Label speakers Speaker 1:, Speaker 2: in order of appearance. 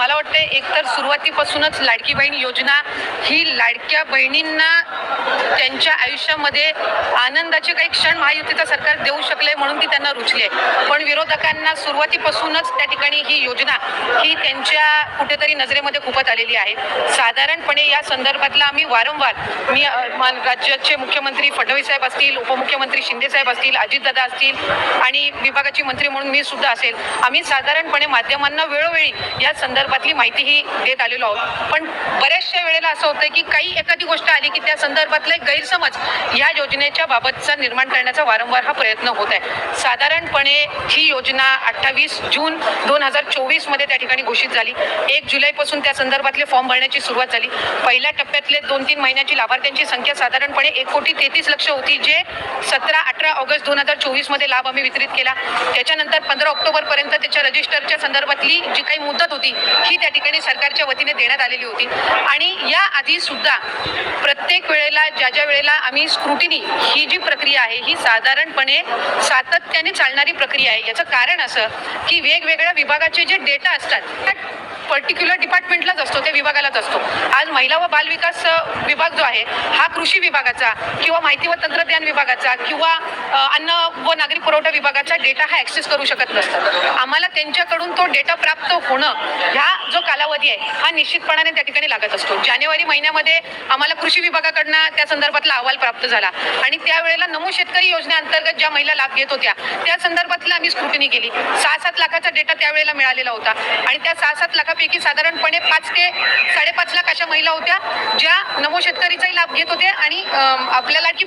Speaker 1: मला वाटते एकतर सुरुवातीपासूनच लाडकी बहीण योजना ही लाडक्या बहिणींना त्यांच्या आयुष्यामध्ये आनंदाचे काही क्षण महायुतीचं सरकार देऊ शकले म्हणून ती त्यांना रुचली आहे. पण विरोधकांना सुरुवातीपासूनच त्या ठिकाणी ही योजना ही त्यांच्या कुठेतरी नजरेमध्ये खूपच आलेली आहे. साधारणपणे या संदर्भातला आम्ही वारंवार राज्याचे मुख्यमंत्री फडणवीस साहेब असतील, उपमुख्यमंत्री शिंदे साहेब असतील, अजितदादा असतील आणि विभागाची मंत्री म्हणून मी सुद्धा असेल, आम्ही साधारणपणे माध्यमांना वेळोवेळी या संदर्भातली माहितीही देत आलेलो आहोत. पण बऱ्याचशा वेळेला असं होतं की काही एखादी गोष्ट आली की त्या संदर्भातले गैरसमज या योजनेच्या बाबतचा निर्माण करण्याचा वारंवार हा प्रयत्न होत आहे. साधारणपणे ही योजना 28 जून 2024 मध्ये त्या ठिकाणी घोषित झाली. 1 जुलैपासून त्या संदर्भातले फॉर्म भरण्याची सुरुवात झाली. पहिल्या टप्प्यातले 2-3 महिन्याची लाभार्थ्यांची संख्या साधारणपणे 1,33,00,000 होती, जे 17-18 ऑगस्ट 2024 मध्ये लाभ आम्ही वितरित केला. त्याच्यानंतर 15 ऑक्टोबर पर्यंत त्याच्या रजिस्टरच्या संदर्भातली जी काही मुदत होती ही त्या ठिकाणी सरकारच्या वतीने देण्यात आलेली होती. आणि या आधी सुद्धा प्रत्येक वेळेला ज्या वेळेला आम्ही स्क्रुटिनी ही जी प्रक्रिया आहे ही साधारणपणे सातत्याने चालणारी प्रक्रिया आहे. याचं कारण असं की वेगवेगळ्या विभागाचे जे डेटा असतात पर्टिक्युलर डिपार्टमेंटलाच असतो, त्या विभागालाच असतो. आज महिला व बालविकास विभाग जो आहे हा कृषी विभागाचा किंवा माहिती व तंत्रज्ञान विभागाचा किंवा अन्न व नागरी पुरवठा विभागाचा डेटा हा ॲक्सेस करू शकत नसतात. आम्हाला त्यांच्याकडून तो डेटा प्राप्त होणं ह्या जो कालावधी आहे हा निश्चितपणाने त्या ठिकाणी लागत असतो. जानेवारी महिन्यामध्ये आम्हाला कृषी विभागाकडनं त्या संदर्भातला अहवाल प्राप्त झाला आणि त्यावेळेला नमो शेतकरी योजनेअंतर्गत ज्या महिला लाभ घेत होत्या त्या संदर्भातला आम्ही स्क्रुटिनी केली. 6-7 लाखाचा डेटा त्यावेळेला मिळालेला होता आणि त्या 6-7 लाखापैकी साधारणपणे 5 ते 5.5 लाख अशा महिला होत्या ज्या नमो शेतकरीचाही लाभ घेत होत्या आणि आपल्या लाडकी